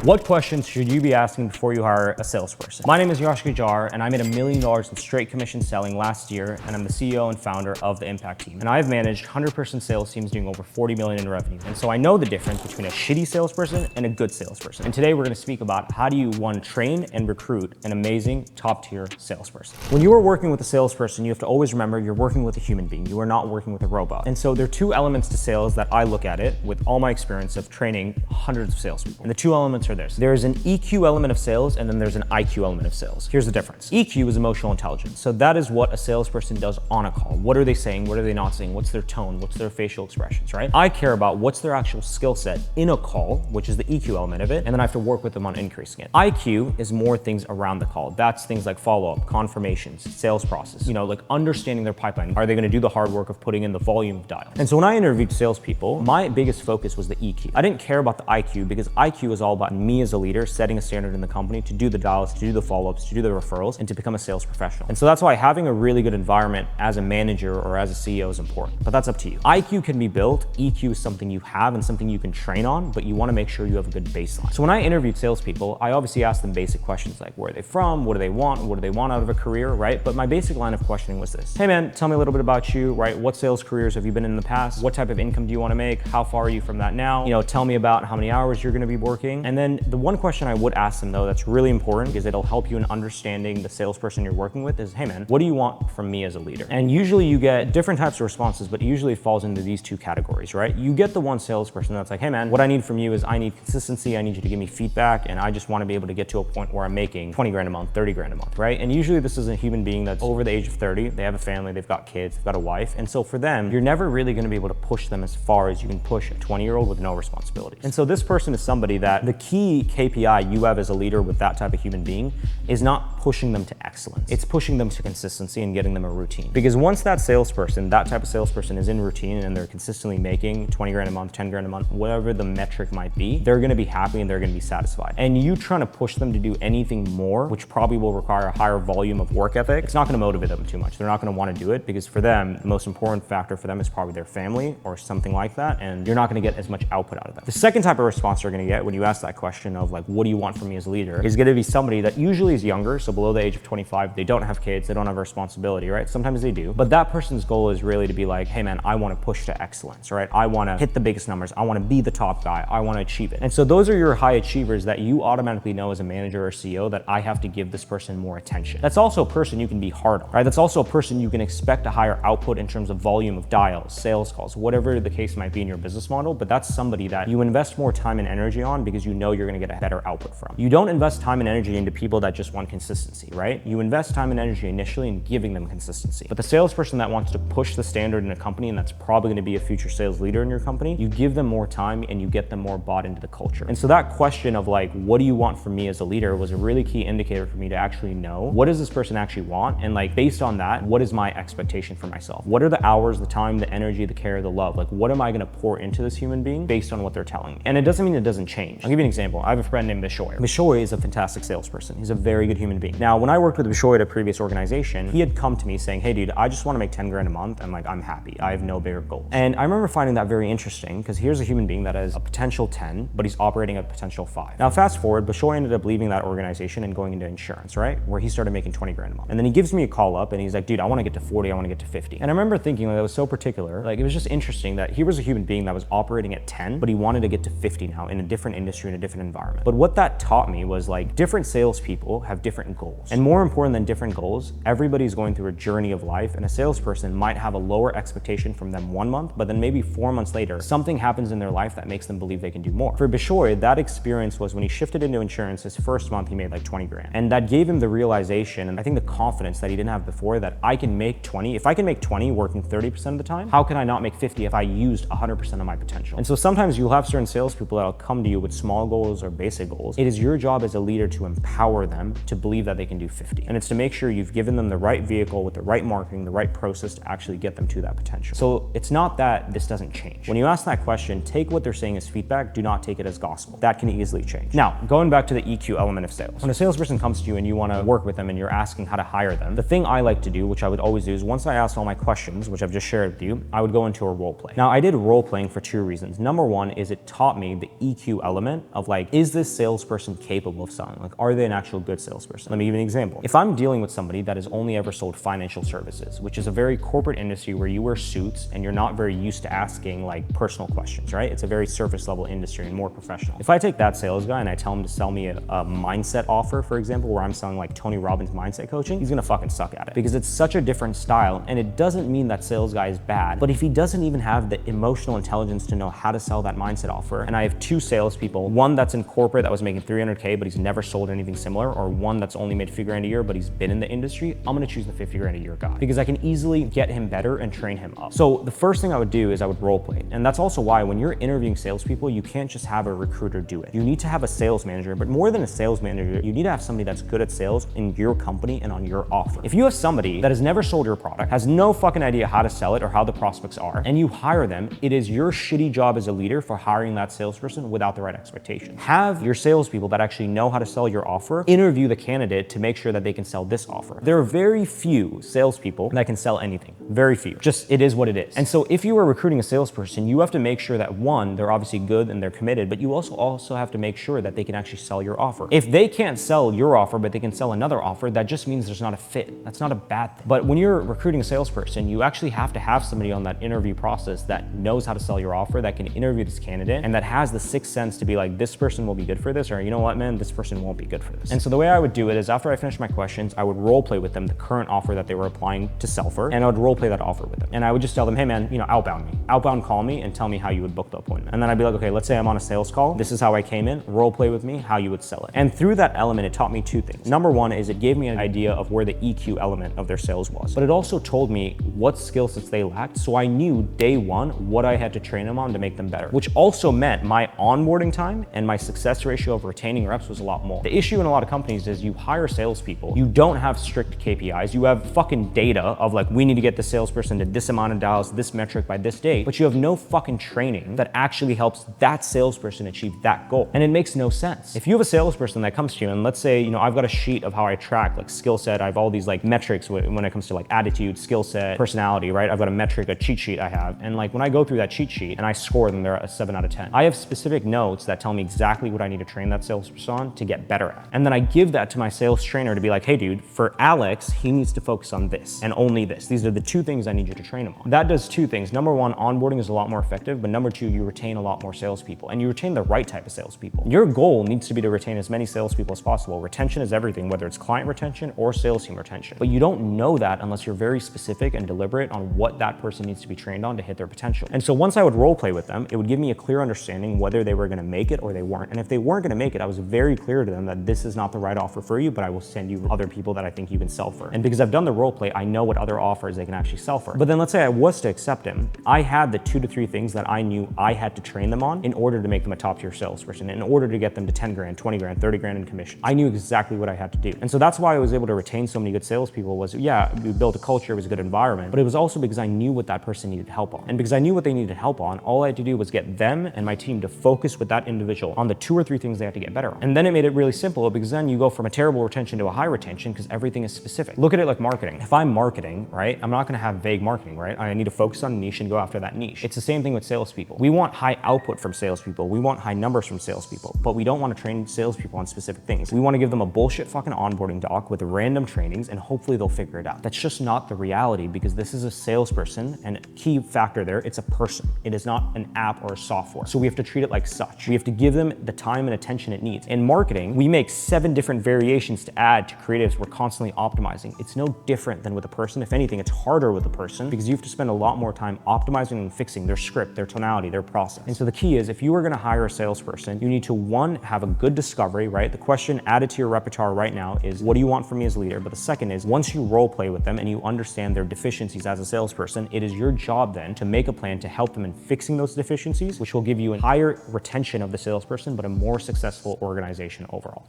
What questions should you be asking before you hire a salesperson? My name is Yash Gujar, and I made $1 million in straight commission selling last year, and I'm the CEO and founder of the Impact Team. And I've managed 100-person sales teams doing over 40 million in revenue. And so I know the difference between a shitty salesperson and a good salesperson. And today we're gonna speak about how do you, one, train and recruit an amazing top-tier salesperson. When you are working with a salesperson, you have to always remember you're working with a human being. You are not working with a robot. And so there are two elements to sales that I look at it with all my experience of training hundreds of salespeople. And the two elements are this. There's an EQ element of sales, and then there's an IQ element of sales. Here's the difference. EQ is emotional intelligence. So that is what a salesperson does on a call. What are they saying? What are they not saying? What's their tone? What's their facial expressions, right? I care about what's their actual skill set in a call, which is the EQ element of it, and then I have to work with them on increasing it. IQ is more things around the call. That's things like follow-up, confirmations, sales process, like understanding their pipeline. Are they gonna do the hard work of putting in the volume of dial? And so when I interviewed salespeople, my biggest focus was the EQ. I didn't care about the IQ because IQ is all about me as a leader setting a standard in the company to do the dials, to do the follow-ups, to do the referrals, and to become a sales professional. And so that's why having a really good environment as a manager or as a CEO is important, but that's up to you. IQ can be built, EQ is something you have and something you can train on, but you wanna make sure you have a good baseline. So when I interviewed salespeople, I obviously asked them basic questions like where are they from, what do they want out of a career, right? But my basic line of questioning was this. Hey man, tell me a little bit about you, right? What sales careers have you been in the past? What type of income do you wanna make? How far are you from that now? Tell me about how many hours you're gonna be working. And then the one question I would ask them though that's really important because it'll help you in understanding the salesperson you're working with is, hey man, what do you want from me as a leader? And usually you get different types of responses, but usually it falls into these two categories, right? You get the one salesperson that's like, hey man, what I need from you is I need consistency, I need you to give me feedback, and I just wanna be able to get to a point where I'm making 20 grand a month, 30 grand a month, right? And usually this is a human being that's over the age of 30, they have a family, they've got kids, they've got a wife, and so for them, you're never really gonna be able to push them as far as you can push a 20-year-old with no responsibilities. And so this person is somebody that the key KPI you have as a leader with that type of human being is not pushing them to excellence. It's pushing them to consistency and getting them a routine. Because once that salesperson, that type of salesperson is in routine and they're consistently making 20 grand a month, 10 grand a month, whatever the metric might be, they're gonna be happy and they're gonna be satisfied. And you trying to push them to do anything more, which probably will require a higher volume of work ethic, it's not gonna motivate them too much. They're not gonna wanna do it because for them, the most important factor for them is probably their family or something like that, and you're not gonna get as much output out of them. The second type of response you're gonna get when you ask that question of like, what do you want from me as a leader, is gonna be somebody that usually is younger, so below the age of 25, they don't have kids, they don't have a responsibility, right? Sometimes they do, but that person's goal is really to be like, hey man, I wanna push to excellence, right? I wanna hit the biggest numbers, I wanna be the top guy, I wanna achieve it. And so those are your high achievers that you automatically know as a manager or CEO that I have to give this person more attention. That's also a person you can be hard on, right? That's also a person you can expect a higher output in terms of volume of dials, sales calls, whatever the case might be in your business model, but that's somebody that you invest more time and energy on because you know you're gonna get a better output from. You don't invest time and energy into people that just want consistency, right? You invest time and energy initially in giving them consistency. But the salesperson that wants to push the standard in a company, and that's probably gonna be a future sales leader in your company, you give them more time and you get them more bought into the culture. And so that question of like, what do you want from me as a leader was a really key indicator for me to actually know what does this person actually want? And like, based on that, what is my expectation for myself? What are the hours, the time, the energy, the care, the love? Like, what am I gonna pour into this human being based on what they're telling me? And it doesn't mean it doesn't change. I'll give you an example. I have a friend named Mishoy. Mishoy is a fantastic salesperson. He's a very good human being. Now, when I worked with Mishoy at a previous organization, he had come to me saying, hey dude, I just wanna make 10 grand a month and like, I'm happy. I have no bigger goals. And I remember finding that very interesting because here's a human being that has a potential 10, but he's operating at a potential 5. Now, fast forward, Mishoy ended up leaving that organization and going into insurance, right? Where he started making 20 grand a month. And then he gives me a call up and he's like, dude, I wanna get to 40, I wanna get to 50. And I remember thinking like, that was so particular. Like, it was just interesting that he was a human being that was operating at 10, but he wanted to get to 50 now in a different industry, in a different environment. But what that taught me was like, different salespeople have different goals. And more important than different goals, everybody's going through a journey of life, and a salesperson might have a lower expectation from them 1 month, but then maybe 4 months later, something happens in their life that makes them believe they can do more. For Bishoy, that experience was when he shifted into insurance, his first month, he made like 20 grand. And that gave him the realization, and I think the confidence that he didn't have before, that I can make 20. If I can make 20 working 30% of the time, how can I not make 50 if I used 100% of my potential? And so sometimes you'll have certain salespeople that'll come to you with small goals or basic goals. It is your job as a leader to empower them to believe that they can do 50. And it's to make sure you've given them the right vehicle with the right marketing, the right process to actually get them to that potential. So it's not that this doesn't change. When you ask that question, take what they're saying as feedback, do not take it as gospel. That can easily change. Now, going back to the EQ element of sales. When a salesperson comes to you and you want to work with them and you're asking how to hire them, the thing I like to do, which I would always do, is once I asked all my questions, which I've just shared with you, I would go into a role play. Now, I did role playing for two reasons. Number one is it taught me the EQ element of like like, is this salesperson capable of selling? Like, are they an actual good salesperson? Let me give you an example. If I'm dealing with somebody that has only ever sold financial services, which is a very corporate industry where you wear suits and you're not very used to asking like personal questions, right? It's a very surface level industry and more professional. If I take that sales guy and I tell him to sell me a mindset offer, for example, where I'm selling like Tony Robbins mindset coaching, he's gonna fucking suck at it because it's such a different style. And it doesn't mean that sales guy is bad, but if he doesn't even have the emotional intelligence to know how to sell that mindset offer, and I have two salespeople, one that's in corporate that was making 300K, but he's never sold anything similar, or one that's only made $50,000 a year, but he's been in the industry, I'm gonna choose the $50,000 a year guy because I can easily get him better and train him up. So the first thing I would do is I would role play. And that's also why when you're interviewing salespeople, you can't just have a recruiter do it. You need to have a sales manager, but more than a sales manager, you need to have somebody that's good at sales in your company and on your offer. If you have somebody that has never sold your product, has no fucking idea how to sell it or how the prospects are, and you hire them, it is your shitty job as a leader for hiring that salesperson without the right expectation. Have your salespeople that actually know how to sell your offer interview the candidate to make sure that they can sell this offer. There are very few salespeople that can sell anything. Very few. Just it is what it is. And so if you are recruiting a salesperson, you have to make sure that one, they're obviously good and they're committed, but you also have to make sure that they can actually sell your offer. If they can't sell your offer, but they can sell another offer, that just means there's not a fit. That's not a bad thing. But when you're recruiting a salesperson, you actually have to have somebody on that interview process that knows how to sell your offer, that can interview this candidate, and that has the sixth sense to be like, this person will be good for this, or you know what, man, this person won't be good for this. And so the way I would do it is after I finish my questions, I would role play with them the current offer that they were applying to sell for, and I would role play that offer with them. And I would just tell them, hey man, you know, outbound me. Outbound call me and tell me how you would book the appointment. And then I'd be like, okay, let's say I'm on a sales call. This is how I came in, role play with me, how you would sell it. And through that element, it taught me two things. Number one is it gave me an idea of where the EQ element of their sales was, but it also told me what skill sets they lacked. So I knew day one what I had to train them on to make them better, which also meant my onboarding time and my success ratio of retaining reps was a lot more. The issue in a lot of companies is you hire salespeople, you don't have strict KPIs, you have fucking data of like, we need to get the salesperson to this amount of dials, this metric by this date, but you have no fucking training that actually helps that salesperson achieve that goal. And it makes no sense. If you have a salesperson that comes to you and let's say, you know, I've got a sheet of how I track like skill set, I have all these like metrics when it comes to like attitude, skill set, personality, right? I've got a metric, a cheat sheet I have. And like when I go through that cheat sheet and I score them, they're a 7 out of 10. I have specific notes that tell me exactly what I need to train that salesperson on to get better at. And then I give that to my sales trainer to be like, hey dude, for Alex, he needs to focus on this and only this. These are the two things I need you to train him on. That does two things. Number one, onboarding is a lot more effective, but number two, you retain a lot more salespeople and you retain the right type of salespeople. Your goal needs to be to retain as many salespeople as possible. Retention is everything, whether it's client retention or sales team retention. But you don't know that unless you're very specific and deliberate on what that person needs to be trained on to hit their potential. And so once I would role play with them, it would give me a clear understanding whether they were gonna make it or they weren't. And if they weren't gonna make it, I was very clear to them that this is not the right offer for you, but I will send you other people that I think you can sell for. And because I've done the role play, I know what other offers they can actually sell for. But then let's say I was to accept him, I had the 2 to 3 things that I knew I had to train them on in order to make them a top tier salesperson, in order to get them to 10 grand, 20 grand, 30 grand in commission. I knew exactly what I had to do. And so that's why I was able to retain so many good salespeople was, yeah, we built a culture, it was a good environment, but it was also because I knew what that person needed help on. And because I knew what they needed help on, all I had to do was get them and my team to focus with that individual on the 2 or 3 things they had to get better on. And then it made it really simple because then you go from a terrible retention to a high retention because everything is specific. Look at it like marketing. If I'm marketing, right, I'm not gonna have vague marketing, right? I need to focus on a niche and go after that niche. It's the same thing with salespeople. We want high output from salespeople. We want high numbers from salespeople, but we don't want to train salespeople on specific things. We want to give them a bullshit fucking onboarding doc with random trainings and hopefully they'll figure it out. That's just not the reality because this is a salesperson and key factor there, it's a person. It is not an app or a software. So we have to treat it like such. We have to give them the time and attention it needs. In marketing, we make 7 different variations to add to creatives we're constantly optimizing. It's no different than with a person. If anything, it's harder with a person because you have to spend a lot more time optimizing and fixing their script, their tonality, their process. And so the key is if you are going to hire a salesperson, you need to, one, have a good discovery, right? The question added to your repertoire right now is, what do you want from me as a leader? But the second is, once you role play with them and you understand their deficiencies as a salesperson, it is your job then to make a plan to help them in fixing those deficiencies, which will give you a higher retention of the salesperson, but a more successful organization overall.